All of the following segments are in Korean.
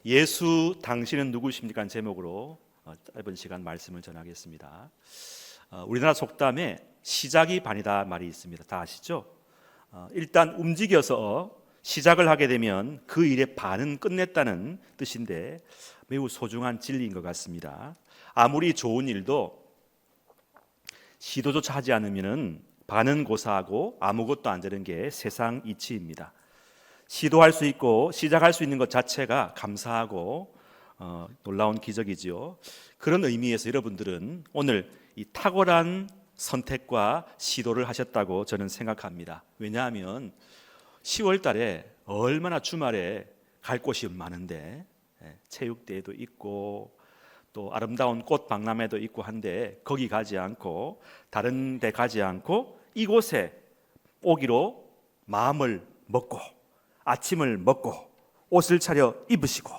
예수 당신은 누구십니까? 제목으로 짧은 시간 말씀을 전하겠습니다. 우리나라 속담에 시작이 반이다 말이 있습니다. 다 아시죠? 일단 움직여서 시작을 하게 되면 그 일의 반은 끝냈다는 뜻인데 매우 소중한 진리인 것 같습니다. 아무리 좋은 일도 시도조차 하지 않으면 반은 고사하고 아무것도 안 되는 게 세상 이치입니다. 시도할 수 있고 시작할 수 있는 것 자체가 감사하고 놀라운 기적이지요. 그런 의미에서 여러분들은 오늘 이 탁월한 선택과 시도를 하셨다고 저는 생각합니다. 왜냐하면 10월 달에 얼마나 주말에 갈 곳이 많은데 체육대회도 있고 또 아름다운 꽃 박람회도 있고 한데 거기 가지 않고 다른 데 가지 않고 이곳에 오기로 마음을 먹고 아침을 먹고 옷을 차려 입으시고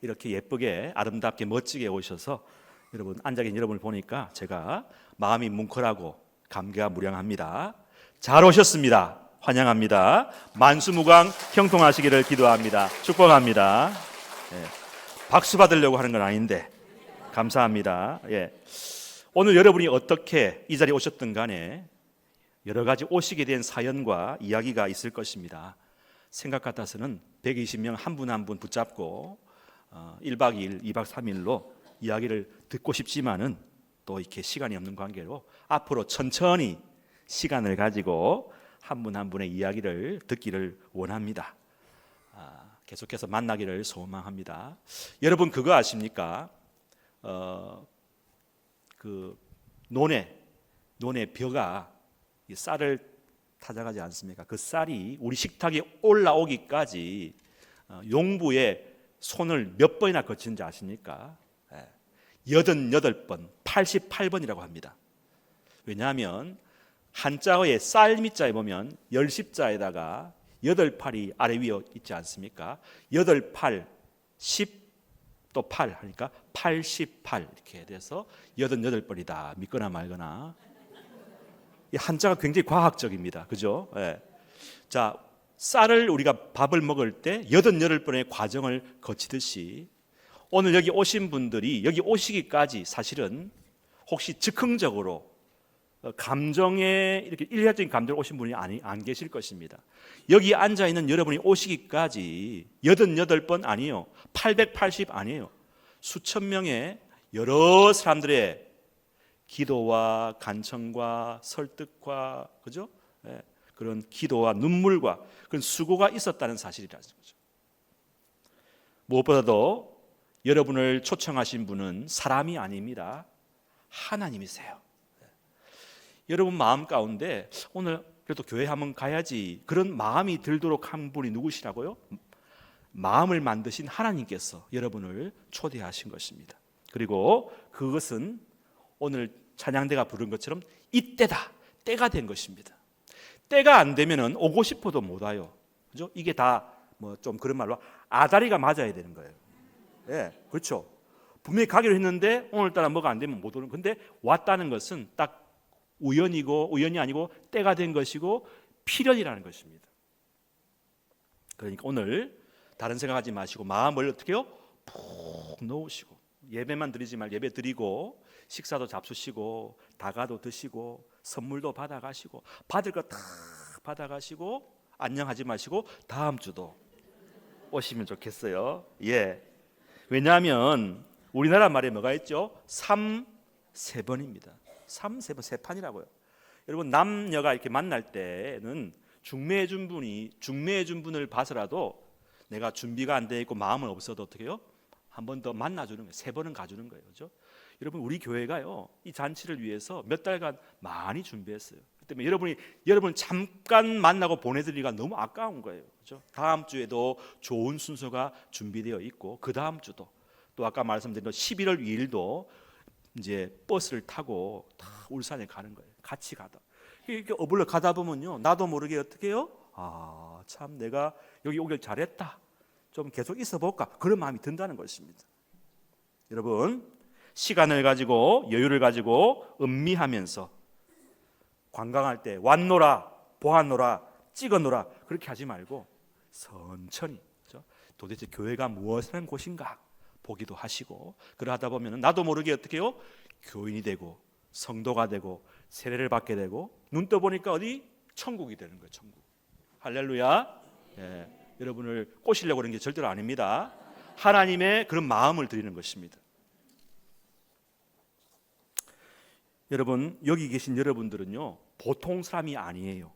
이렇게 예쁘게 아름답게 멋지게 오셔서 여러분 앉아 계신 여러분을 보니까 제가 마음이 뭉클하고 감개가 무량합니다. 잘 오셨습니다. 환영합니다. 만수무강 형통하시기를 기도합니다. 축복합니다. 박수 받으려고 하는 건 아닌데 감사합니다. 오늘 여러분이 어떻게 이 자리에 오셨든 간에 여러 가지 오시게 된 사연과 이야기가 있을 것입니다. 생각 같아서는 120명 한 분 한 분 붙잡고 1박 2일, 2박 3일로 이야기를 듣고 싶지만은 또 이렇게 시간이 없는 관계로 앞으로 천천히 시간을 가지고 한 분 한 분의 이야기를 듣기를 원합니다. 계속해서 만나기를 소망합니다. 여러분 그거 아십니까? 그 논에 벼가 쌀을 타작하지 않습니까? 그 쌀이 우리 식탁에 올라오기까지 용부에 손을 몇 번이나 거치는지 아십니까? 88번, 88번이라고 합니다. 왜냐하면 한자어의 쌀미자에 보면 열십자에다가 8팔이 아래 위에 있지 않습니까? 8팔, 10, 또 8 하니까 88 이렇게 돼서 88번이다. 믿거나 말거나. 이 한자가 굉장히 과학적입니다. 그죠? 자, 쌀을 우리가 밥을 먹을 때 88번의 과정을 거치듯이 오늘 여기 오신 분들이 여기 오시기까지 사실은 혹시 즉흥적으로 감정에 이렇게 일회적인 감정으로 오신 분이 안 계실 것입니다. 여기 앉아 있는 여러분이 오시기까지 88번 아니에요. 880 아니에요. 수천 명의 여러 사람들의 기도와 간청과 설득과 그죠? 그런 기도와 눈물과 그런 수고가 있었다는 사실이라는 거죠. 무엇보다도 여러분을 초청하신 분은 사람이 아닙니다. 하나님이세요. 여러분 마음 가운데 오늘 그래도 교회 한번 가야지 그런 마음이 들도록 한 분이 누구시라고요? 마음을 만드신 하나님께서 여러분을 초대하신 것입니다. 그리고 그것은 오늘 찬양대가 부른 것처럼 이때다, 때가 된 것입니다. 때가 안 되면은 오고 싶어도 못 와요. 그죠? 이게 다 뭐 좀 그런 말로 아다리가 맞아야 되는 거예요. 그렇죠. 분명히 가기로 했는데 오늘따라 뭐가 안 되면 못 오는. 근데 왔다는 것은 딱 우연이 아니고 때가 된 것이고 필연이라는 것입니다. 그러니까 오늘 다른 생각하지 마시고 마음을 어떻게 해요? 푹 놓으시고 예배만 드리지 말고 예배 드리고 식사도 잡수시고 다가도 드시고 선물도 받아가시고 받을 거 다 받아가시고 안녕하지 마시고 다음 주도 오시면 좋겠어요. 왜냐하면 우리나라 말에 뭐가 있죠? 3, 3번입니다. 3, 3번, 3판이라고요. 여러분 남녀가 이렇게 만날 때는 중매해 준 분을 봐서라도 내가 준비가 안 돼 있고 마음은 없어도 어떻게 해요? 한 번 더 만나주는 거예요. 3번은 가주는 거예요. 그렇죠? 여러분 우리 교회가요 이 잔치를 위해서 몇 달간 많이 준비했어요. 그 때문에 여러분 잠깐 만나고 보내드리기가 너무 아까운 거예요. 그렇죠? 다음 주에도 좋은 순서가 준비되어 있고 그 다음 주도 또 아까 말씀드린 11월 2일도 이제 버스를 타고 다 울산에 가는 거예요. 같이 가다 이렇게 어불러 가다 보면요 나도 모르게 어떻게 해요? 참 내가 여기 오길 잘했다. 좀 계속 있어 볼까? 그런 마음이 든다는 것입니다. 여러분 시간을 가지고 여유를 가지고 음미하면서 관광할 때 왔노라 보았노라 찍어노라 그렇게 하지 말고 천천히 그렇죠? 도대체 교회가 무엇을 하는 곳인가 보기도 하시고, 그러다 보면 나도 모르게 어떻게 해요? 교인이 되고 성도가 되고 세례를 받게 되고 눈 떠보니까 어디? 천국이 되는 거예요. 천국. 할렐루야. 예, 여러분을 꼬시려고 그런 게 절대로 아닙니다. 하나님의 그런 마음을 드리는 것입니다. 여러분, 여기 계신 여러분들은요 보통 사람이 아니에요.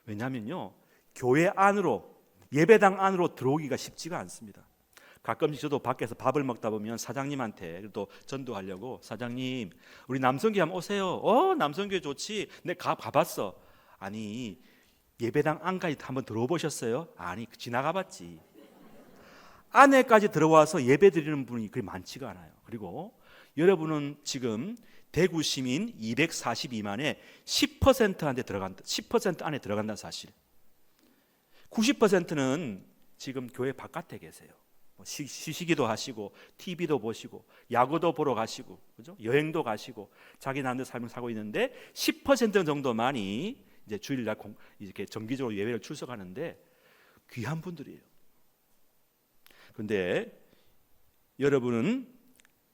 왜냐하면요 교회 안으로, 예배당 안으로 들어오기가 쉽지가 않습니다. 가끔씩 저도 밖에서 밥을 먹다 보면 사장님한테 또 전도하려고, 사장님 우리 남성교회 한번 오세요. 남성교회 좋지. 내가 가봤어. 아니 예배당 안까지 한번 들어보셨어요? 아니 지나가 봤지. 안에까지 들어와서 예배 드리는 분이 그리 많지가 않아요. 그리고 여러분은 지금 대구 시민 242만에 10%한테 들어간다. 10% 안에 들어간다는 사실. 90%는 지금 교회 바깥에 계세요. 쉬시기도 하시고 TV도 보시고 야구도 보러 가시고, 그죠? 여행도 가시고 자기 나름대로 삶을 살고 있는데 10% 정도만이 이제 주일날 이렇게 정기적으로 예배를 출석하는데 귀한 분들이에요. 그런데 여러분은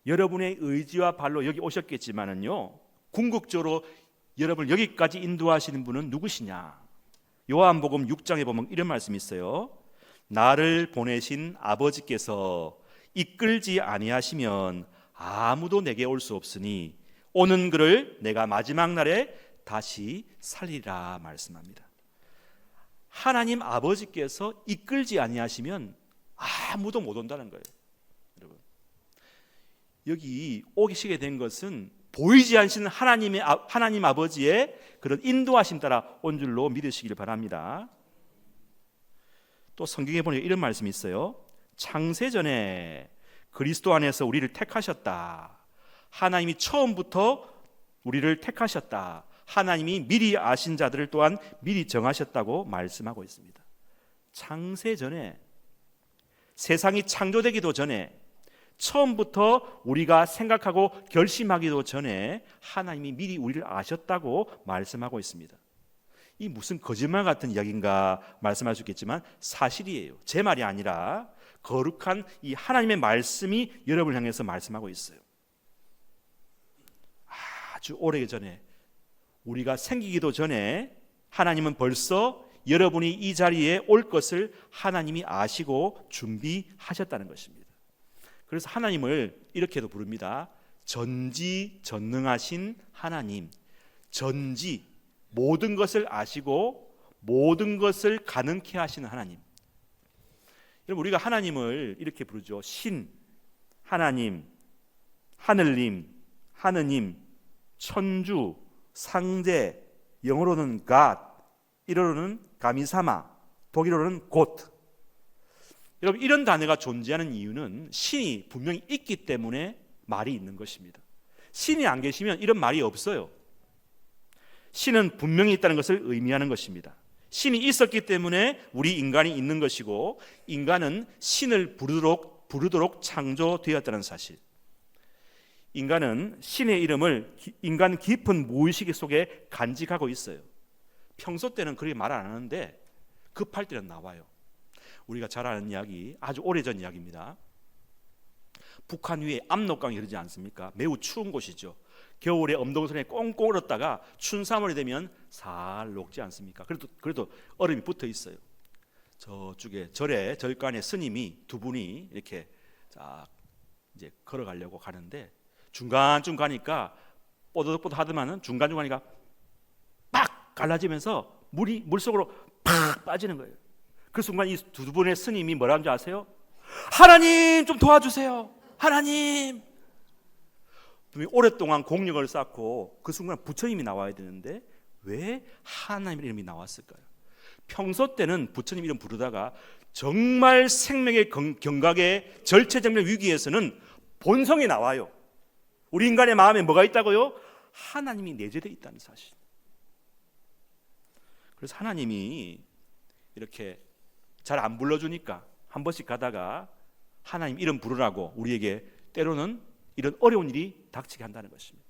여러분의 의지와 발로 여기 오셨겠지만은요 궁극적으로 여러분을 여기까지 인도하시는 분은 누구시냐? 요한복음 6장에 보면 이런 말씀이 있어요. 나를 보내신 아버지께서 이끌지 아니하시면 아무도 내게 올 수 없으니 오는 그를 내가 마지막 날에 다시 살리라 말씀합니다. 하나님 아버지께서 이끌지 아니하시면 아무도 못 온다는 거예요. 여러분, 여기 오시게 된 것은 보이지 않으시는 하나님 아버지의 그런 인도하심 따라 온 줄로 믿으시길 바랍니다. 또 성경에 보니까 이런 말씀이 있어요. 창세전에 그리스도 안에서 우리를 택하셨다. 하나님이 처음부터 우리를 택하셨다. 하나님이 미리 아신 자들을 또한 미리 정하셨다고 말씀하고 있습니다. 창세전에, 세상이 창조되기도 전에, 처음부터 우리가 생각하고 결심하기도 전에 하나님이 미리 우리를 아셨다고 말씀하고 있습니다. 이 무슨 거짓말 같은 이야기인가 말씀할 수 있겠지만 사실이에요. 제 말이 아니라 거룩한 이 하나님의 말씀이 여러분을 향해서 말씀하고 있어요. 아주 오래전에, 우리가 생기기도 전에 하나님은 벌써 여러분이 이 자리에 올 것을 하나님이 아시고 준비하셨다는 것입니다. 그래서 하나님을 이렇게도 부릅니다. 전지전능하신 하나님. 전지, 모든 것을 아시고 모든 것을 가능케 하시는 하나님. 여러분, 우리가 하나님을 이렇게 부르죠. 신, 하나님, 하늘님, 하느님, 천주, 상제, 영어로는 God, 일어로는 가미사마, 독일어로는 곧. 여러분, 이런 단어가 존재하는 이유는 신이 분명히 있기 때문에 말이 있는 것입니다. 신이 안 계시면 이런 말이 없어요. 신은 분명히 있다는 것을 의미하는 것입니다. 신이 있었기 때문에 우리 인간이 있는 것이고, 인간은 신을 부르도록 창조되었다는 사실. 인간은 신의 이름을 인간 깊은 무의식 속에 간직하고 있어요. 평소 때는 그렇게 말 안 하는데 급할 때는 나와요. 우리가 잘 아는 이야기, 아주 오래전 이야기입니다. 북한 위에 압록강이 흐르지 않습니까? 매우 추운 곳이죠. 겨울에 엄동선에 꽁꽁 얼었다가 춘삼월이 되면 살 녹지 않습니까? 그래도 얼음이 붙어 있어요. 저쪽에 절간에 스님이 두 분이 이렇게 쫙 이제 걸어가려고 가는데 중간쯤 가니까 뽀득뽀득 하더만은 중간중간이가 팍 갈라지면서 물속으로 팍 빠지는 거예요. 그 순간 이 두 분의 스님이 뭐라는 줄 아세요? 하나님 좀 도와주세요. 하나님. 오랫동안 공력을 쌓고 그 순간 부처님이 나와야 되는데 왜 하나님 이름이 나왔을까요? 평소 때는 부처님 이름 부르다가 정말 생명의 경각의 절체절명 위기에서는 본성이 나와요. 우리 인간의 마음에 뭐가 있다고요? 하나님이 내재되어 있다는 사실. 그래서 하나님이 이렇게 잘 안 불러주니까 한 번씩 가다가 하나님 이름 부르라고 우리에게 때로는 이런 어려운 일이 닥치게 한다는 것입니다.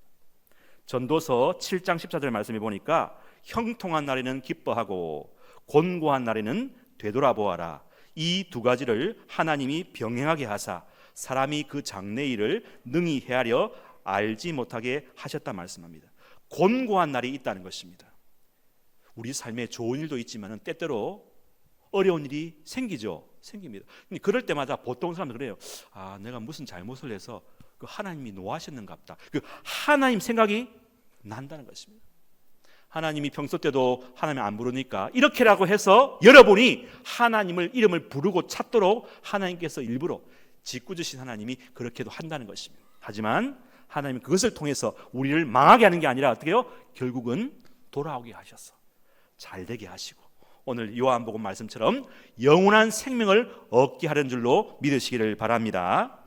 전도서 7장 14절 말씀해 보니까 형통한 날에는 기뻐하고 곤고한 날에는 되돌아보아라. 이 두 가지를 하나님이 병행하게 하사 사람이 그 장래일을 능히 헤아려 알지 못하게 하셨다 말씀합니다. 곤고한 날이 있다는 것입니다. 우리 삶에 좋은 일도 있지만 때때로 어려운 일이 생깁니다. 근데 그럴 때마다 보통 사람들 그래요. 내가 무슨 잘못을 해서 그 하나님이 노하셨는가 보다. 그 하나님 생각이 난다는 것입니다. 하나님이 평소 때도 하나님 안 부르니까 이렇게라고 해서 여러분이 하나님을 이름을 부르고 찾도록 하나님께서 일부러 짓궂으신 하나님이 그렇게도 한다는 것입니다. 하지만 하나님은 그것을 통해서 우리를 망하게 하는 게 아니라 어떻게 해요? 결국은 돌아오게 하셔서 잘되게 하시고 오늘 요한복음 말씀처럼 영원한 생명을 얻게 하는 줄로 믿으시기를 바랍니다.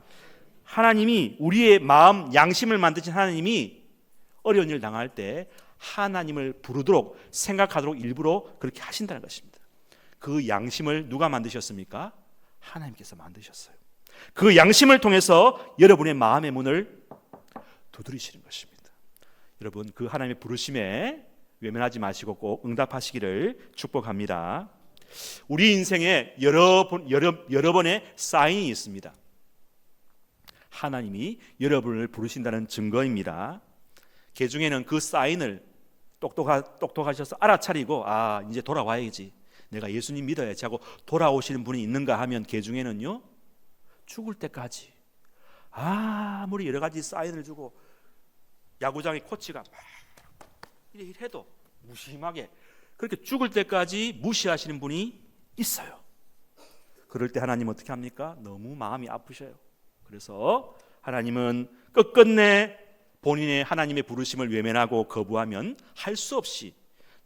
하나님이 우리의 마음 양심을 만드신 하나님이 어려운 일 당할 때 하나님을 부르도록 생각하도록 일부러 그렇게 하신다는 것입니다. 그 양심을 누가 만드셨습니까? 하나님께서 만드셨어요. 그 양심을 통해서 여러분의 마음의 문을 두드리시는 것입니다. 여러분 그 하나님의 부르심에 외면하지 마시고 꼭 응답하시기를 축복합니다. 우리 인생에 여러 번의 사인이 있습니다. 하나님이 여러분을 부르신다는 증거입니다. 개중에는 그 사인을 똑똑하셔서 알아차리고 이제 돌아와야지, 내가 예수님 믿어야지 하고 돌아오시는 분이 있는가 하면 개중에는요 죽을 때까지 아무리 여러 가지 사인을 주고 야구장의 코치가 막 이래 해도 무심하게 그렇게 죽을 때까지 무시하시는 분이 있어요. 그럴 때 하나님 어떻게 합니까? 너무 마음이 아프셔요. 그래서 하나님은 끝끝내 본인의 하나님의 부르심을 외면하고 거부하면 할 수 없이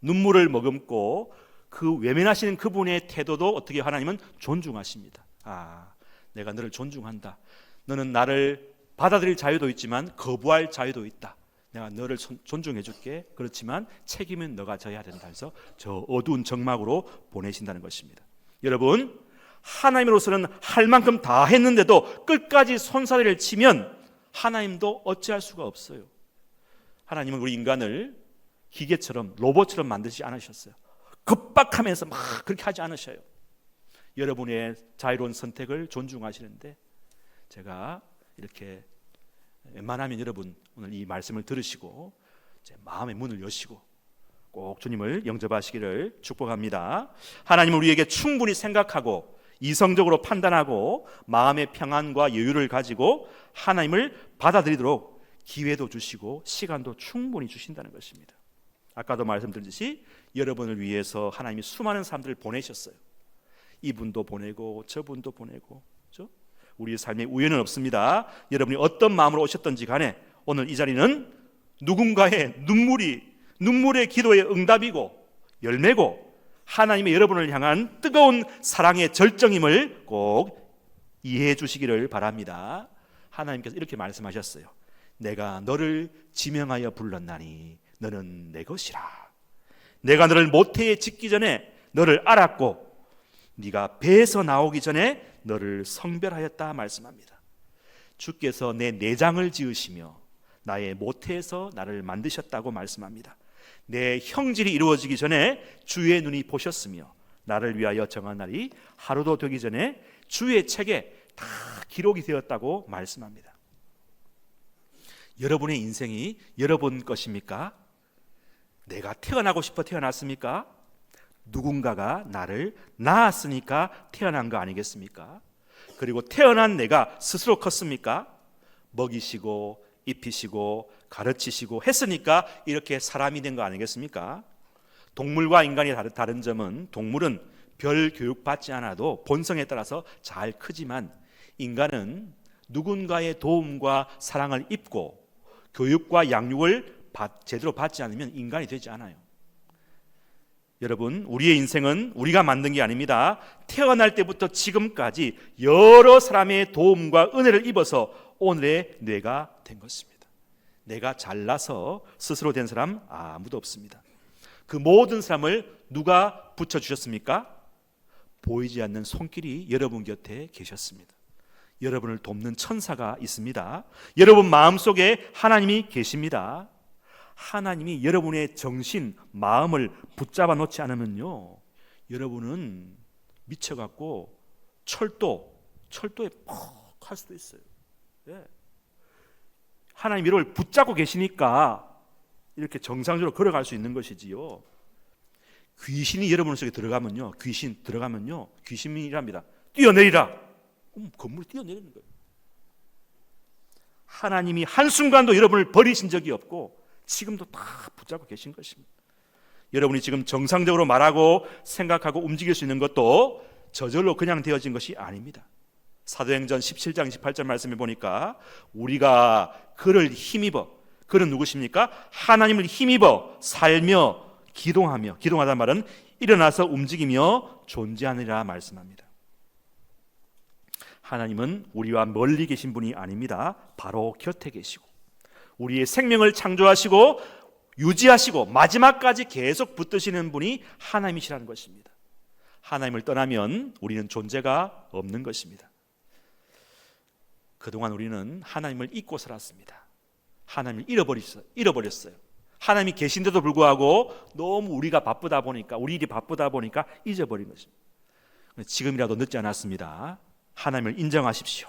눈물을 머금고 그 외면하시는 그분의 태도도 어떻게 하나님은 존중하십니다. 내가 너를 존중한다. 너는 나를 받아들일 자유도 있지만 거부할 자유도 있다. 내가 너를 존중해 줄게. 그렇지만 책임은 너가 져야 된다 해서 저 어두운 정막으로 보내신다는 것입니다. 여러분 하나님으로서는 할 만큼 다 했는데도 끝까지 손사래를 치면 하나님도 어찌할 수가 없어요. 하나님은 우리 인간을 기계처럼 로봇처럼 만들지 않으셨어요. 급박하면서 막 그렇게 하지 않으셔요. 여러분의 자유로운 선택을 존중하시는데 제가 이렇게 웬만하면 여러분 오늘 이 말씀을 들으시고 제 마음의 문을 여시고 꼭 주님을 영접하시기를 축복합니다. 하나님은 우리에게 충분히 생각하고 이성적으로 판단하고 마음의 평안과 여유를 가지고 하나님을 받아들이도록 기회도 주시고 시간도 충분히 주신다는 것입니다. 아까도 말씀드렸듯이 여러분을 위해서 하나님이 수많은 사람들을 보내셨어요. 이분도 보내고 저분도 보내고, 그렇죠? 우리의 삶에 우연은 없습니다. 여러분이 어떤 마음으로 오셨던지 간에 오늘 이 자리는 누군가의 눈물의 기도의 응답이고 열매고 하나님의 여러분을 향한 뜨거운 사랑의 절정임을 꼭 이해해 주시기를 바랍니다. 하나님께서 이렇게 말씀하셨어요. 내가 너를 지명하여 불렀나니 너는 내 것이라. 내가 너를 모태에 짓기 전에 너를 알았고 네가 배에서 나오기 전에 너를 성별하였다 말씀합니다. 주께서 내 내장을 지으시며 나의 모태에서 나를 만드셨다고 말씀합니다. 내 형질이 이루어지기 전에 주의 눈이 보셨으며 나를 위하여 정한 날이 하루도 되기 전에 주의 책에 다 기록이 되었다고 말씀합니다. 여러분의 인생이 여러분 것입니까? 내가 태어나고 싶어 태어났습니까? 누군가가 나를 낳았으니까 태어난 거 아니겠습니까? 그리고 태어난 내가 스스로 컸습니까? 먹이시고 입히시고 가르치시고 했으니까 이렇게 사람이 된 거 아니겠습니까? 동물과 인간이 다른 점은 동물은 별 교육받지 않아도 본성에 따라서 잘 크지만 인간은 누군가의 도움과 사랑을 입고 교육과 양육을 제대로 받지 않으면 인간이 되지 않아요. 여러분, 우리의 인생은 우리가 만든 게 아닙니다. 태어날 때부터 지금까지 여러 사람의 도움과 은혜를 입어서 오늘의 뇌가 된 것입니다. 내가 잘나서 스스로 된 사람 아무도 없습니다. 그 모든 사람을 누가 붙여주셨습니까? 보이지 않는 손길이 여러분 곁에 계셨습니다. 여러분을 돕는 천사가 있습니다. 여러분 마음속에 하나님이 계십니다. 하나님이 여러분의 정신, 마음을 붙잡아 놓지 않으면요, 여러분은 미쳐갖고 철도에 퍽 할 수도 있어요. 예. 하나님 이를 붙잡고 계시니까 이렇게 정상적으로 걸어갈 수 있는 것이지요. 귀신이 여러분 속에 들어가면요, 귀신이랍니다. 뛰어내리라. 건물이 뛰어내리는 거예요. 하나님이 한순간도 여러분을 버리신 적이 없고 지금도 다 붙잡고 계신 것입니다. 여러분이 지금 정상적으로 말하고 생각하고 움직일 수 있는 것도 저절로 그냥 되어진 것이 아닙니다. 사도행전 17장 28절 말씀에 보니까 우리가 그를 힘입어, 그는 누구십니까? 하나님을 힘입어 살며 기동하다는 말은 일어나서 움직이며 존재하느라 말씀합니다. 하나님은 우리와 멀리 계신 분이 아닙니다. 바로 곁에 계시고 우리의 생명을 창조하시고 유지하시고 마지막까지 계속 붙드시는 분이 하나님이시라는 것입니다. 하나님을 떠나면 우리는 존재가 없는 것입니다. 그동안 우리는 하나님을 잊고 살았습니다. 하나님을 잃어버렸어요. 하나님이 계신데도 불구하고 너무 우리가 바쁘다 보니까, 우리 일이 바쁘다 보니까 잊어버린 것입니다. 지금이라도 늦지 않았습니다. 하나님을 인정하십시오.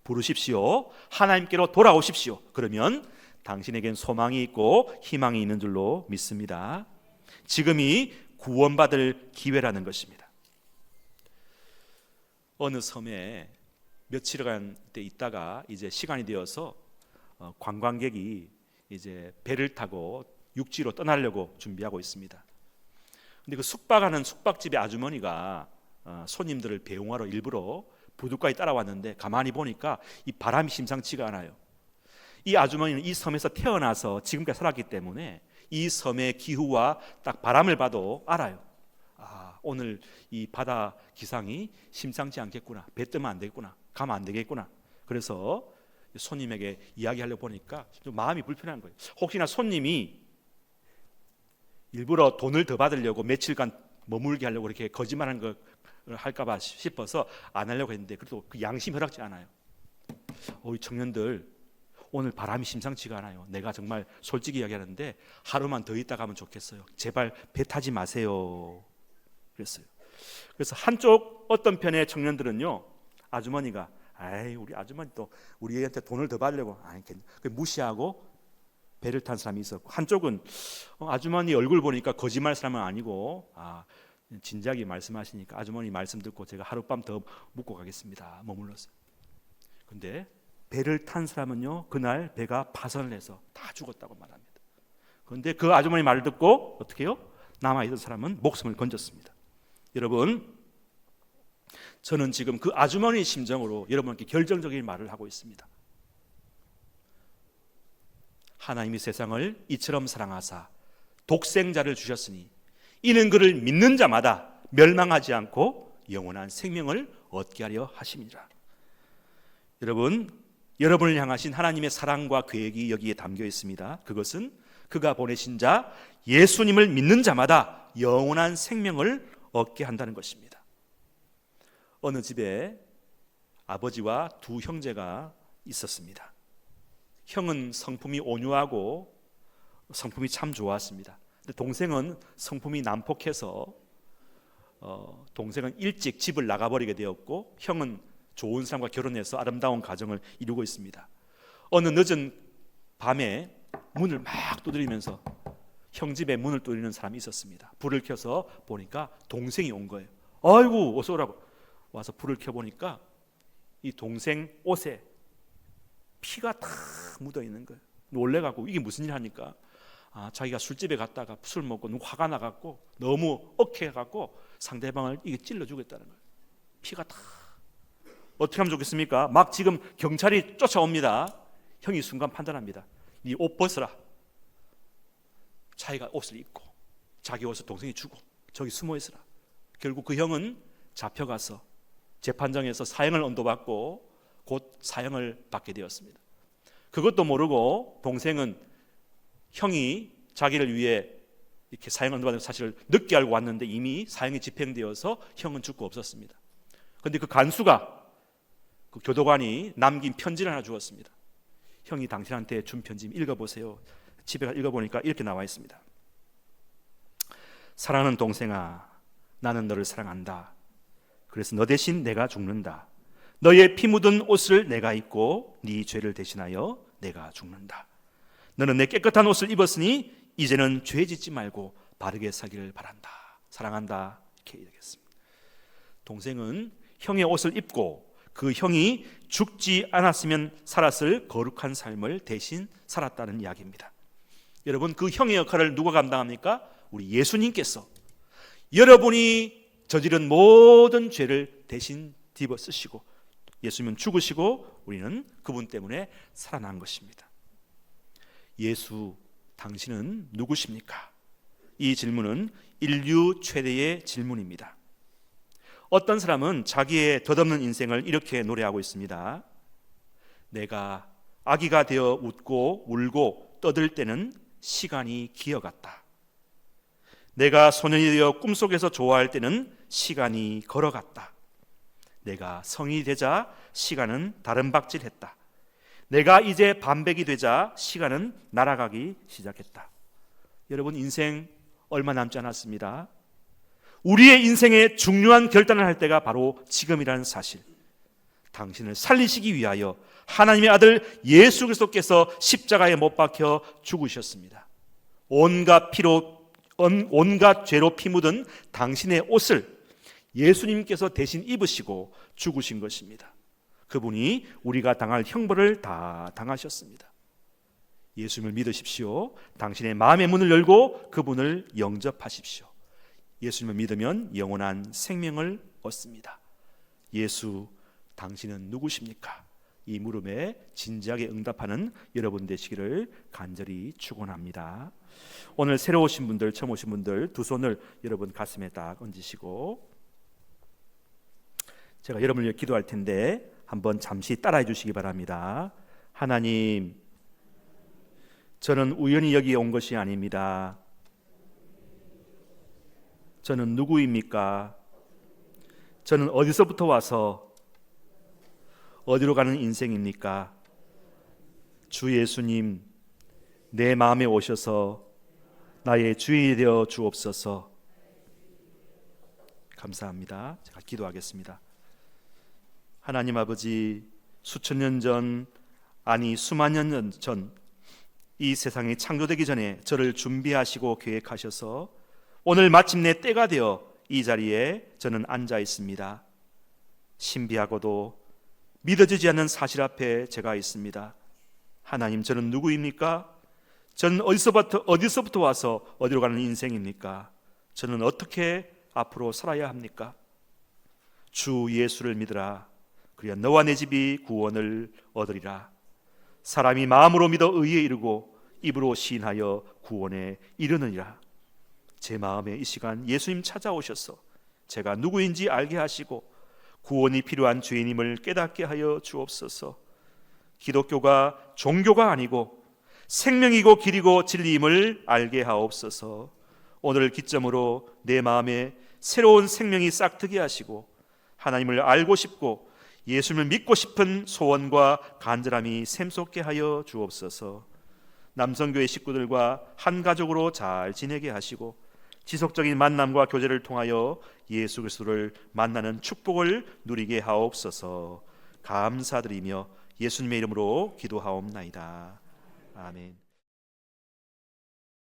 부르십시오. 하나님께로 돌아오십시오. 그러면 당신에겐 소망이 있고 희망이 있는 줄로 믿습니다. 지금이 구원받을 기회라는 것입니다. 어느 섬에 며칠간 있다가 이제 시간이 되어서 관광객이 이제 배를 타고 육지로 떠나려고 준비하고 있습니다. 근데 그 숙박하는 숙박집의 아주머니가 손님들을 배웅하러 일부러 부둣가에 따라왔는데 가만히 보니까 이 바람이 심상치가 않아요. 이 아주머니는 이 섬에서 태어나서 지금까지 살았기 때문에 이 섬의 기후와 딱 바람을 봐도 알아요. 오늘 이 바다 기상이 심상치 않겠구나. 배 뜨면 안 되겠구나. 가면 안 되겠구나. 그래서 손님에게 이야기하려고 보니까 좀 마음이 불편한 거예요. 혹시나 손님이 일부러 돈을 더 받으려고 며칠간 머물게 하려고 이렇게 거짓말하는 거 할까 봐 싶어서 안 하려고 했는데 그래도 그 양심이 허락지 않아요. 이 청년들 오늘 바람이 심상치가 않아요. 내가 정말 솔직히 이야기하는데 하루만 더 있다 가면 좋겠어요. 제발 배 타지 마세요. 그랬어요. 그래서 한쪽 어떤 편의 청년들은요, 아주머니가 우리 아주머니 또 우리한테 돈을 더 받으려고 무시하고 배를 탄 사람이 있었고, 한쪽은 아주머니 얼굴 보니까 거짓말 사람은 아니고 진작에 말씀하시니까 아주머니 말씀 듣고 제가 하룻밤 더 묵고 가겠습니다. 머물렀어요. 근데 배를 탄 사람은요, 그날 배가 파선을 해서 다 죽었다고 말합니다. 그런데 그 아주머니 말을 듣고 어떻게 해요? 남아있던 사람은 목숨을 건졌습니다. 여러분, 저는 지금 그 아주머니의 심정으로 여러분께 결정적인 말을 하고 있습니다. 하나님이 세상을 이처럼 사랑하사 독생자를 주셨으니 이는 그를 믿는 자마다 멸망하지 않고 영원한 생명을 얻게 하려 하심이라. 여러분, 여러분을 향하신 하나님의 사랑과 계획이 여기에 담겨 있습니다. 그것은 그가 보내신 자 예수님을 믿는 자마다 영원한 생명을 얻게 한다는 것입니다. 어느 집에 아버지와 두 형제가 있었습니다. 형은 성품이 온유하고 성품이 참 좋았습니다. 근데 동생은 성품이 난폭해서 동생은 일찍 집을 나가버리게 되었고, 형은 좋은 사람과 결혼해서 아름다운 가정을 이루고 있습니다. 어느 늦은 밤에 문을 막 두드리면서 형 집에 문을 두드리는 사람이 있었습니다. 불을 켜서 보니까 동생이 온 거예요. 아이고 어서 오라고 와서 불을 켜보니까 이 동생 옷에 피가 다 묻어 있는 거예요. 놀래갖고 이게 무슨 일 하니까 자기가 술집에 갔다가 술 먹고 화가 나갖고 너무 억해갖고 상대방을 이게 찔러 주겠다는 거예요. 피가 다. 어떻게 하면 좋겠습니까? 막 지금 경찰이 쫓아옵니다. 형이 순간 판단합니다. 네 옷 벗어라. 자기가 옷을 입고 자기 옷을 동생이 주고 저기 숨어 있으라. 결국 그 형은 잡혀가서 재판장에서 사형을 언도받고 곧 사형을 받게 되었습니다. 그것도 모르고 동생은 형이 자기를 위해 이렇게 사형 언도받은 사실을 늦게 알고 왔는데 이미 사형이 집행되어서 형은 죽고 없었습니다. 그런데 그 간수가 그 교도관이 남긴 편지를 하나 주었습니다. 형이 당신한테 준 편지 읽어보세요. 집에 가 읽어보니까 이렇게 나와 있습니다. 사랑하는 동생아, 나는 너를 사랑한다. 그래서 너 대신 내가 죽는다. 너의 피 묻은 옷을 내가 입고 네 죄를 대신하여 내가 죽는다. 너는 내 깨끗한 옷을 입었으니 이제는 죄 짓지 말고 바르게 살기를 바란다. 사랑한다. 이렇게 얘기하겠습니다. 동생은 형의 옷을 입고 그 형이 죽지 않았으면 살았을 거룩한 삶을 대신 살았다는 이야기입니다. 여러분, 그 형의 역할을 누가 감당합니까? 우리 예수님께서 여러분이 저지른 모든 죄를 대신 뒤집어 쓰시고 예수님은 죽으시고 우리는 그분 때문에 살아난 것입니다. 예수, 당신은 누구십니까? 이 질문은 인류 최대의 질문입니다. 어떤 사람은 자기의 덧없는 인생을 이렇게 노래하고 있습니다. 내가 아기가 되어 웃고 울고 떠들 때는 시간이 기어갔다. 내가 소년이 되어 꿈속에서 좋아할 때는 시간이 걸어갔다. 내가 성인이 되자 시간은 다름박질했다. 내가 이제 반백이 되자 시간은 날아가기 시작했다. 여러분, 인생 얼마 남지 않았습니다. 우리의 인생의 중요한 결단을 할 때가 바로 지금이라는 사실, 당신을 살리시기 위하여 하나님의 아들 예수 그리스도께서 십자가에 못 박혀 죽으셨습니다. 온갖 죄로 피 묻은 당신의 옷을 예수님께서 대신 입으시고 죽으신 것입니다. 그분이 우리가 당할 형벌을 다 당하셨습니다. 예수님을 믿으십시오. 당신의 마음의 문을 열고 그분을 영접하십시오. 예수님을 믿으면 영원한 생명을 얻습니다. 예수, 당신은 누구십니까? 이 물음에 진지하게 응답하는 여러분 되시기를 간절히 축원합니다. 오늘 새로 오신 분들, 처음 오신 분들 두 손을 여러분 가슴에 딱 얹으시고 제가 여러분을 위해 기도할 텐데 한번 잠시 따라해 주시기 바랍니다. 하나님, 저는 우연히 여기에 온 것이 아닙니다. 저는 누구입니까? 저는 어디서부터 와서 어디로 가는 인생입니까? 주 예수님, 내 마음에 오셔서 나의 주인이 되어 주옵소서. 감사합니다. 제가 기도하겠습니다. 하나님 아버지, 수천 년 전, 아니 수만 년 전 이 세상이 창조되기 전에 저를 준비하시고 계획하셔서 오늘 마침내 때가 되어 이 자리에 저는 앉아 있습니다. 신비하고도 믿어지지 않는 사실 앞에 제가 있습니다. 하나님, 저는 누구입니까? 저는 어디서부터 와서 어디로 가는 인생입니까? 저는 어떻게 앞으로 살아야 합니까? 주 예수를 믿으라. 그리야 너와 내 집이 구원을 얻으리라. 사람이 마음으로 믿어 의에 이르고 입으로 시인하여 구원에 이르느니라. 제 마음에 이 시간 예수님 찾아오셔서 제가 누구인지 알게 하시고 구원이 필요한 죄인임을 깨닫게 하여 주옵소서. 기독교가 종교가 아니고 생명이고 길이고 진리임을 알게 하옵소서. 오늘 기점으로 내 마음에 새로운 생명이 싹트게 하시고 하나님을 알고 싶고 예수님을 믿고 싶은 소원과 간절함이 샘솟게 하여 주옵소서. 남성교회 식구들과 한 가족으로 잘 지내게 하시고 지속적인 만남과 교제를 통하여 예수 그리스도를 만나는 축복을 누리게 하옵소서. 감사드리며 예수님의 이름으로 기도하옵나이다. 아멘.